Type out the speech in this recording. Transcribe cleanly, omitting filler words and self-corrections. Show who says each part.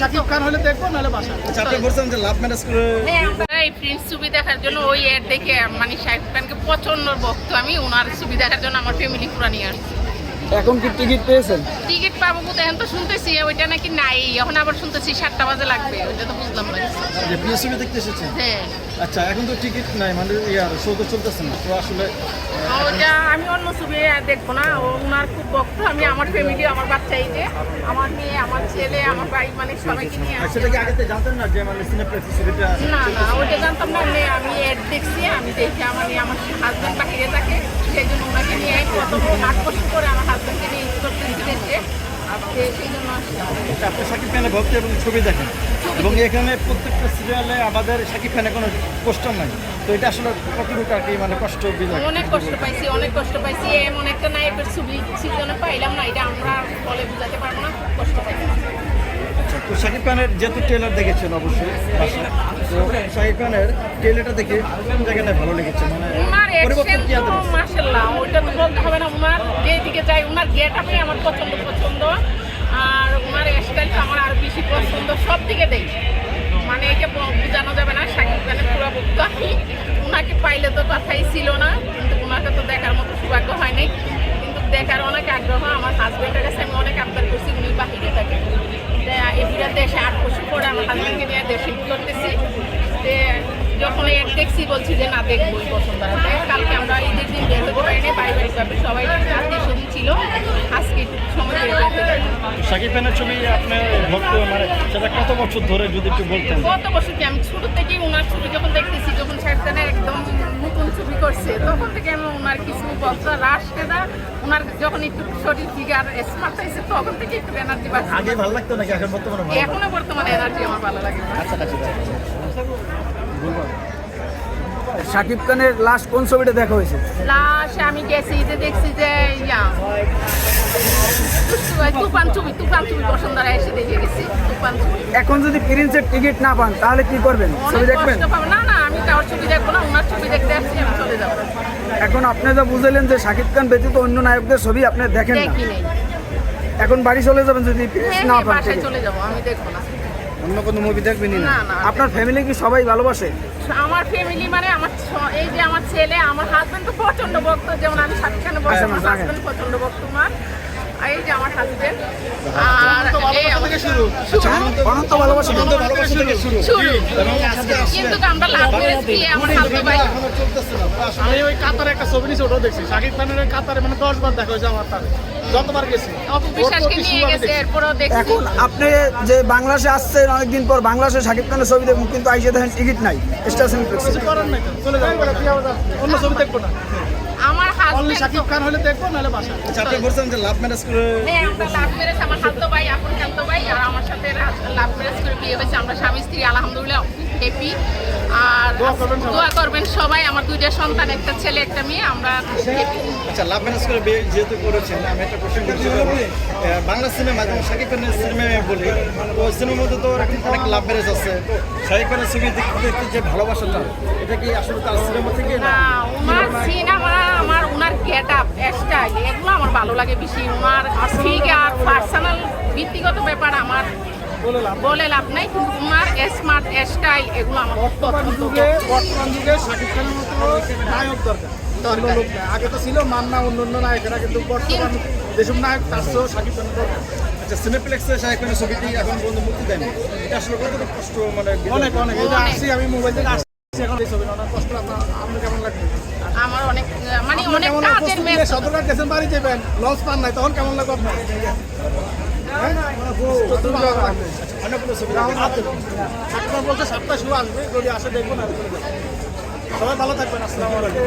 Speaker 1: শাকিব খান হলে দেখবো নাহলে বাসা।
Speaker 2: আচ্ছা, আপনি বলছেন যে লাভ ম্যারেজ করে
Speaker 3: হ্যাঁ, আমরা এই প্রিন্স ছবি দেখার জন্য ওই অ্যাড দেখে মানে শাকিব খানকে প্রচন্ড ভক্ত আমি, ওনার ছবি দেখার জন্য আমার ফ্যামিলি পুরা নিয়ে আসছি।
Speaker 4: এখন কি টিকিট পেয়েছেন?
Speaker 3: টিকিট পাবো কোথায়, এখন তো শুনতেছি ওইটা নাকি নাই, এখন আবার শুনতেছি 7টা বাজে লাগবে, ওইটা তো বুঝলাম না।
Speaker 2: যে প্রিয় ছবি দেখতে এসেছেন?
Speaker 3: হ্যাঁ,
Speaker 2: আচ্ছা, এখন তো টিকিট নাই, মানে শো তো চলতেছে না, তো আসলে
Speaker 3: ওইটা আমি অন্য ছবি দেখবো না, ওনার খুব ভক্ত আমি, আমার ফ্যামিলি, আমার বাচ্চা, এই যে আমার মেয়ে, আমার ছেলে, আমার ভাই, মানে সবাইকে নিয়ে আসছি।
Speaker 2: সেটা কি আগে থেকে জানতেন না যে মানে সিনেপ্লেক্স ছবিটা?
Speaker 3: না না, ওইটা জানতাম না, আমি অ্যাড দেখছি, আমি দেখি আমার হাজব্যান্ড বাহিরে থাকে, সেই জন্য ওনাকে নিয়ে কত নাট কষ্ট করে আমার হাজব্যান্ডকে নিয়ে ইউজ করতে দিয়েছে, সেই জন্য আসছি।
Speaker 2: আপনি শাকিব খানের ভক্ত এবং ছবি দেখেন, এবং এখানে প্রত্যেকটা সিরিয়ালে আমাদের শাকিব খানের কোনো পোস্টার নাই, তো এটা আসলে কতটুকু আর কি মানে কষ্ট বিধায়?
Speaker 3: অনেক কষ্ট পাইছি, অনেক কষ্ট পাইছি, এমন একটা নায়কের ছবি সিজনে পাইলাম না, এটা আমরা বলে বুঝাতে পারবো না, খুব কষ্ট পাইছি।
Speaker 2: আচ্ছা, তো শাকিব খানের যেহেতু ট্রেলার দেখেছেন অবশ্যই বাসায়, তো শাকিব খানের ট্রেলারটা দেখে কোন জায়গাটা ভালো লেগেছে, মানে
Speaker 3: উনার
Speaker 2: পরিবর্তন
Speaker 3: অ্যাকশন
Speaker 2: কি
Speaker 3: তো
Speaker 2: আছে?
Speaker 3: মাশাআল্লাহ, ওইটা তো বলতে হবে না, উনার যেদিকে যায় উনার গেটআপে আমার পছন্দ, আর উনার স্টাইল তো আমার আরো বেশি পছন্দ, সব দিকে দেই, মানে এটা বোঝানো যাবে না, শাকিব খানের পুরো ভক্ত আমি। উনাকে পাইলে তো কথাই ছিল না, কিন্তু উনাকে তো দেখার মতো সৌভাগ্য হয় নাই, কিন্তু দেখার অনেক আগ্রহ। আমার হাজব্যান্ডের কাছে আমি অনেক আবদার করছি, উনি বাহিরে থাকে, এগুলা দেশে 8 বছর পরে আমার হাজব্যান্ডকে নিয়ে দেশে করতেছি, যখন এর দেখছি বলছি যে না দেখবোই বসুন্ধরাতে। কালকে আমরা ঈদের দিন বের হতে পারিনি, পারিবারিকভাবে সবাই আত্মীয় স্বজন ছিল, আজকে একটু সময় বের হতে পারি।
Speaker 2: শাকিব খানের ছবি আপনার ভক্ত, মানে সেটা কত বছর ধরে যদি একটু বলতেন?
Speaker 3: কত বছর কি, আমি ছোট থেকেই ওনার ছবি যখন দেখতেছি, যখন শাকিব খানের একদম নতুন ছবি করছে, তখন থেকে আমি ওনার কিছু বক্তা রাশকেদা, ওনার যখন একটু শরীর ফিগার স্মার্ট হয়েছে, তখন থেকে একটু এনার্জি বাড়ছে।
Speaker 2: আগে ভালো লাগতো নাকি এখন বর্তমানে ভালো লাগে?
Speaker 3: এখনো বর্তমানে এনার্জি আমার ভালো লাগে।
Speaker 2: আচ্ছা আচ্ছা,
Speaker 4: শাকিব খানের লাস্ট কোন ছবিটা দেখা হয়েছে?
Speaker 3: লাস্ট আমি গেছি ঈদে দেখছি যে তুফান ছবি বসুন্ধরা এসে দেখে গেছি, তুফান ছবি।
Speaker 4: এখন যদি প্রিন্সের টিকিট না পান তাহলে কি করবেন? ছবি
Speaker 3: অনেক
Speaker 4: দেখবেন?
Speaker 3: কষ্ট পাবো। না না, আমি তার ছবি দেখবো না, ওনার ছবি দেখতে আসছি, আমি চলে যাবো।
Speaker 4: এখন আপনি যা বুঝলেন যে শাকিব খান ব্যতীত অন্য নায়কদের ছবি আপনি দেখেন না,
Speaker 3: দেখি নেই।
Speaker 4: এখন বাড়ি চলে যাবেন যদি প্রিন্স
Speaker 3: হ্যাঁ,
Speaker 4: না
Speaker 3: হ্যাঁ,
Speaker 4: পান
Speaker 3: বাসায়
Speaker 4: ticket?
Speaker 3: চলে যাবো, আমি দেখবো না।
Speaker 2: অন্য কোনো মুভি দেখবেন না?
Speaker 3: না না,
Speaker 4: আপনার ফ্যামিলি কি সবাই ভালোবাসে?
Speaker 3: আমার ফ্যামিলি মানে আমার এই যে আমার ছেলে, আমার হাজবেন্ড তো প্রচন্ড ভক্ত, যেমন আমি শাকিব খানের ভক্ত, আমার হাজবেন্ড প্রচন্ড ভক্ত আমার, আর এই যে আমার হাজবেন্ড, আর এই আমার
Speaker 4: অনন্ত ভালোবাসা।
Speaker 3: শুরু। কিন্তু আমরা লাভ ম্যারেজ দিয়ে আমার হাজবেন্ড ভাই
Speaker 1: আমি ওই কাতারে একটা ছবি নিয়েছি, ওটাও দেখছি। শাকিব খানের ওই কাতারে মানে 10 বার দেখা হয়েছে আমার, তারে যতবার গেছি।
Speaker 3: অপু বিশ্বাসকে নিয়ে গেছে, এরপরও দেখছি।
Speaker 4: এখন আপনি যে বাংলাদেশে আসছেন অনেকদিন পর, বাংলাদেশে শাকিব খানের ছবি দেখুন, কিন্তু আইসে দেখেন টিকিট নাই স্টেশন প্লেক্সে।
Speaker 1: কিছু করার নাই তো, চলে যাবো, অন্য ছবি দেখবো না।
Speaker 3: আমার
Speaker 1: অনলি
Speaker 3: হাজবেন্ড
Speaker 1: শাকিব খান হলে দেখবো নাহলে বাসা।
Speaker 2: আচ্ছা, আপনি বলছেন যে লাভ ম্যারেজ করে
Speaker 3: হ্যাঁ, আমরা লাভ ম্যারেজ, আমার খালতো ভাই, আপন খালতো ভাই আর আমার সাথে লাভ ম্যারেজ করে বিয়ে হয়েছে, আমরা স্বামী স্ত্রী, আলহামদুলিল্লাহ হ্যাপি। আর দোয়া করবেন সবাই, আমার 2টা সন্তান, একটা ছেলে একটা মেয়ে, আমরা happy।
Speaker 2: আচ্ছা, লাভ ম্যারেজ করে বিয়ে যেহেতু করেছেন, আমি একটা কোশ্চেন করতে পারবো? বাংলা সিনেমা যেমন শাকিব খানের সিনেমা বলি, তো সিনেমার মধ্যে তো অনেক লাভ ম্যারেজ আছে, তো শাকিব খানের ছবি দেখতে দেখতে যে ভালোবাসাটা, এটা কি আসলে তার সিনেমা থেকে না?
Speaker 3: না, ওনার সিনেমা, আমার ওনার গেট আপ স্টাইল এগুলো আমার ভালো লাগে বেশি, ওনার ফিগার পার্সোনাল ব্যক্তিগত ব্যাপার আমার বলে লাভ নাই, কিন্তু ওনার স্মার্ট স্টাইল এগুলো আমার
Speaker 1: বর্তমান যুগে শাকিব খানের মতো নায়ক দরকার। লোক নাই। আগে তো ছিল মান্না, অন্য নায়কেরা, কিন্তু বর্তমান যেসব নায়ক তার চেয়েও শাকিব খানের দরকার।
Speaker 2: আচ্ছা, সিনেপ্লেক্সে শাকিব খানের ছবিটি এখন পর্যন্ত মুক্তি দেয়নি, এটা আসলে কতটা কষ্ট, মানে
Speaker 1: অনেক এই যে আসছি, আমি মোবাইল থেকে আসছি, এখন এই ছবি অনেক কষ্ট। আপনার কেমন লাগবে?
Speaker 3: আমার অনেক মানে অনেক কাজের মেয়ে।
Speaker 1: সদরঘাট গেছেন, বাড়ি যাবেন, লঞ্চ পান নাই, তখন কেমন লাগবে আপনার? আপনার বলছে 7টায় শুরু আসবে, যদি আসে দেখবো না। সবাই ভালো থাকবেন, আসসালামু আলাইকুম।